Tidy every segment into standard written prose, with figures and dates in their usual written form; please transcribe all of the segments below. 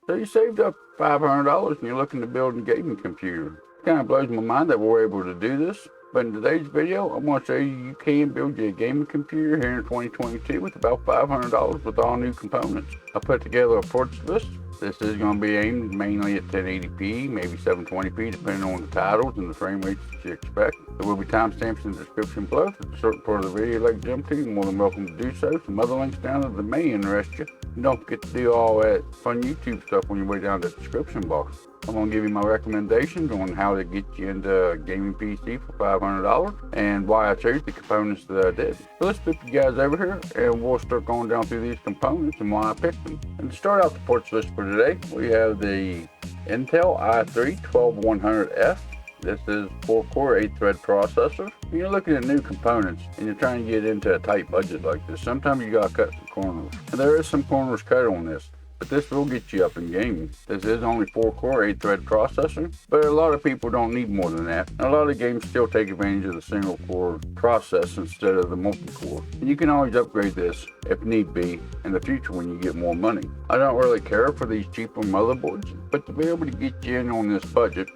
So you saved up $500 and you're looking to build a gaming computer. It kind of blows my mind that we're able to do this. But in today's video, I'm going to show you can build you a gaming computer here in 2022 with about $500 with all new components. I put together a parts list. This is going to be aimed mainly at 1080p, maybe 720p, depending on the titles and the frame rates that you expect. There will be timestamps in the description below. If it's a certain part of the video you'd like to jump to, you're more than welcome to do so. Some other links down there that may interest you. And don't forget to do all that fun YouTube stuff on your way down to the description box. I'm going to give you my recommendations on how to get you into a gaming PC for $500 and why I chose the components that I did. So let's flip you guys over here and we'll start going down through these components and why I picked them. And to start out the parts list for today, we have the Intel i3-12100F. This is 4-core, 8-thread processor. When you're looking at new components and you're trying to get into a tight budget like this, sometimes you gotta cut some corners. And there is some corners cut on this, but this will get you up in gaming. This is only 4-core, 8-thread processor, but a lot of people don't need more than that. And a lot of games still take advantage of the single-core process instead of the multi-core. And you can always upgrade this if need be in the future when you get more money. I don't really care for these cheaper motherboards, but to be able to get you in on this budget,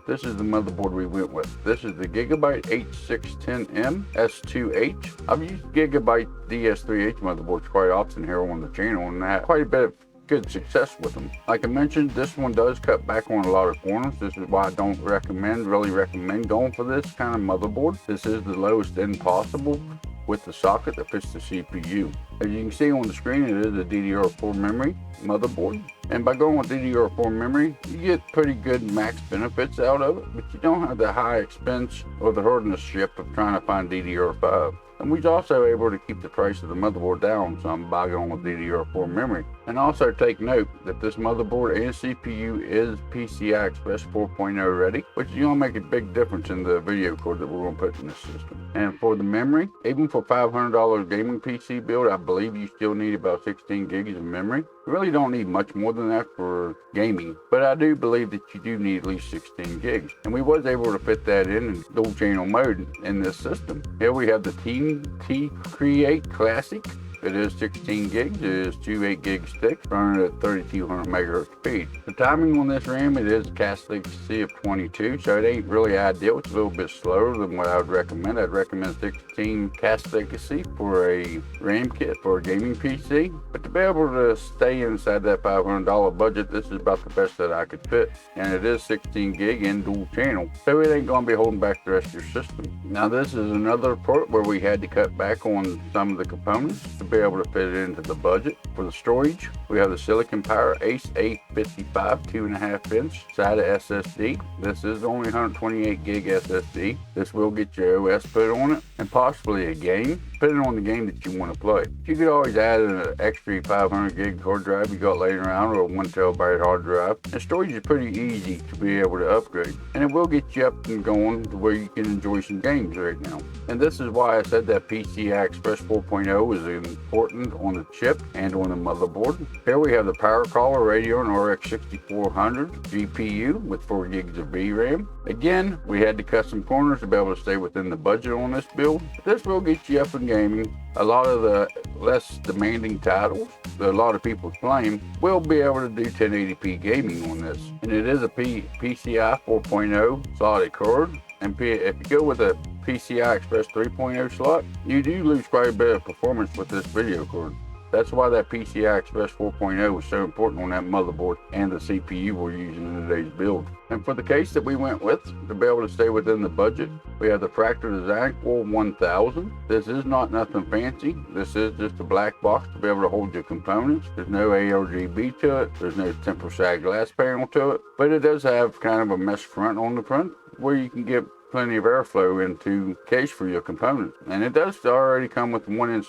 this is the motherboard we went with. This is the Gigabyte H610M S2H. I've used Gigabyte DS3H motherboards quite often here on the channel, and I had quite a bit of good success with them. Like I mentioned, this one does cut back on a lot of corners. This is why I don't really recommend going for this kind of motherboard. This is the lowest end possible with the socket that fits the CPU. As you can see on the screen, it is a DDR4 memory motherboard. And by going with DDR4 memory, you get pretty good max benefits out of it, but you don't have the high expense or the hardship of trying to find DDR5. And we're also able to keep the price of the motherboard down some by going with DDR4 memory. And also take note that this motherboard and CPU is PCI Express 4.0 ready, which is going to make a big difference in the video card that we're going to put in this system. And for the memory, even for $500 gaming PC build, I believe you still need about 16 gigs of memory. You really don't need much more than that for gaming, but I do believe that you do need at least 16 gigs. And we was able to fit that in dual channel mode in this system. Here we have the T-Create Classic. It is 16 gigs. It is two 8 gig sticks running at 3200 megahertz speed. The timing on this RAM, it is a cast legacy of 22, so it ain't really ideal. It's a little bit slower than what I would recommend. I'd recommend 16 cast legacy for a RAM kit for a gaming PC. But to be able to stay inside that $500 budget, this is about the best that I could fit. And it is 16 gig and dual channel, so it ain't going to be holding back the rest of your system. Now this is another part where we had to cut back on some of the components to be able to fit it into the budget. For the storage, we have the Silicon Power Ace A55 2.5 inch SATA SSD. This is only 128 gig SSD. This will get your OS put on it and possibly a game, depending on the game that you want to play. You could always add an extra 500 gig hard drive you got laying around or a 1 terabyte hard drive. And storage is pretty easy to be able to upgrade, and it will get you up and going to where you can enjoy some games right now. And this is why I said that PCI Express 4.0 is important on the chip and on the motherboard. Here we have the Power Caller Radeon RX 6400 GPU with 4 gigs of VRAM. Again, we had to cut some corners to be able to stay within the budget on this build. This will get you up in gaming. A lot of the less demanding titles that a lot of people claim will be able to do 1080p gaming on this. And it is a PCI 4.0 solid card. And if you go with a PCI Express 3.0 slot, you do lose quite a bit of performance with this video card. That's why that PCI Express 4.0 was so important on that motherboard and the CPU we're using in today's build. And for the case that we went with, to be able to stay within the budget, we have the Fractal Design Core 1000. This is not nothing fancy. This is just a black box to be able to hold your components. There's no ARGB to it. There's no tempered sag glass panel to it. But it does have kind of a mesh front on the front where you can get plenty of airflow into case for your components. And it does already come with one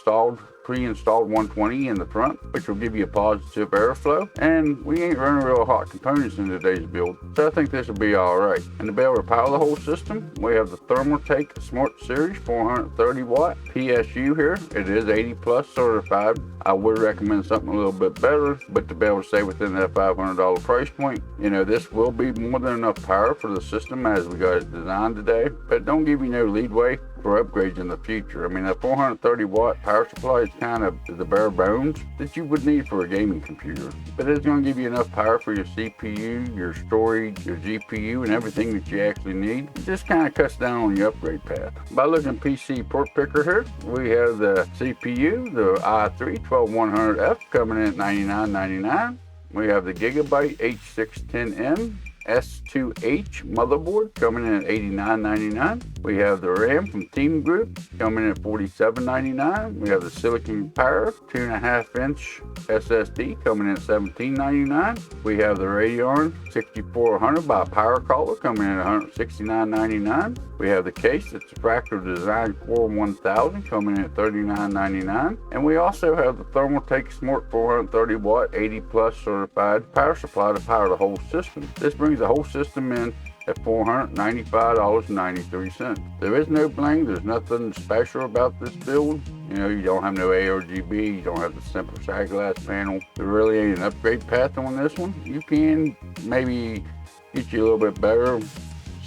pre-installed 120 in the front, which will give you a positive airflow. And we ain't running real hot components in today's build, so I think this will be alright. And to be able to power the whole system, we have the Thermaltake Smart Series 430 watt PSU here. It is 80 plus certified. I would recommend something a little bit better, but to be able to stay within that $500 price point, you know, this will be more than enough power for the system as we got it designed today. But don't give you no leadway for upgrades in the future. I mean, that 430 watt power supply is kind of the bare bones that you would need for a gaming computer. But it's going to give you enough power for your CPU, your storage, your GPU, and everything that you actually need. It just kind of cuts down on your upgrade path. By looking at PC port picker here, we have the CPU, the i3-12100F coming in at $99.99. We have the Gigabyte H610M S2H motherboard coming in at $89.99. We have the RAM from Team Group coming in at $47.99. We have the Silicon Power 2.5-inch SSD coming in at $17.99. We have the Radeon 6400 by Power Caller coming in at $169.99. We have the case, it's a Fractal Design Core 1000 coming in at $39.99. And we also have the Thermaltake Smart 430 watt 80 plus certified power supply to power the whole system. This brings the whole system in at $495.93. There is no bling, there's nothing special about this build. You know, you don't have no ARGB, you don't have the simple side glass panel. There really ain't an upgrade path on this one. You can maybe get you a little bit better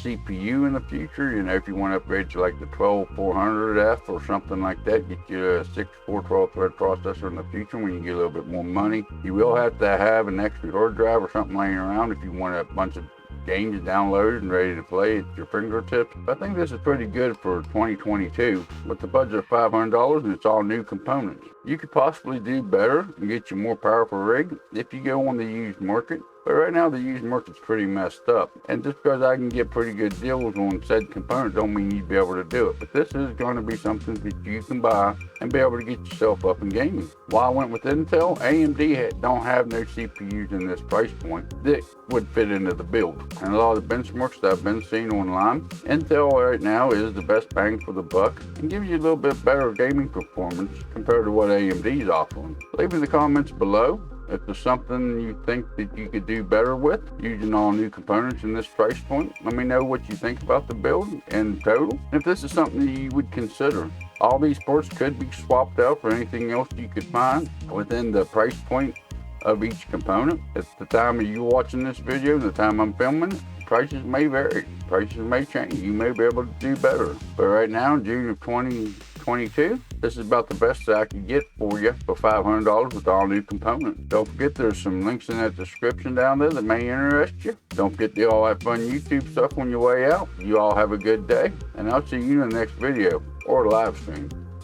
CPU in the future. You know, if you want to upgrade to like the 12400F or something like that, get you a 6412 thread processor in the future when you get a little bit more money. You will have to have an extra hard drive or something laying around if you want a bunch of games downloaded and ready to play at your fingertips. I think this is pretty good for 2022 with the budget of $500 and it's all new components. You could possibly do better and get you more powerful rig if you go on the used market. But right now the used market's pretty messed up. And just because I can get pretty good deals on said component don't mean you'd be able to do it. But this is going to be something that you can buy and be able to get yourself up in gaming. While I went with Intel, AMD don't have no CPUs in this price point that would fit into the build. And a lot of the benchmarks that I've been seeing online, Intel right now is the best bang for the buck and gives you a little bit better gaming performance compared to what AMD is offering. Leave in the comments below if there's something you think that you could do better with using all new components in this price point. Let me know what you think about the build in total. If this is something that you would consider. All these parts could be swapped out for anything else you could find within the price point of each component. At the time of you watching this video, the time I'm filming, prices may vary. Prices may change. You may be able to do better. But right now, in June of 2022, this is about the best that I could get for you for $500 with all new components. Don't forget there's some links in that description down there that may interest you. Don't forget to do all that fun YouTube stuff on your way out. You all have a good day, and I'll see you in the next video or live stream.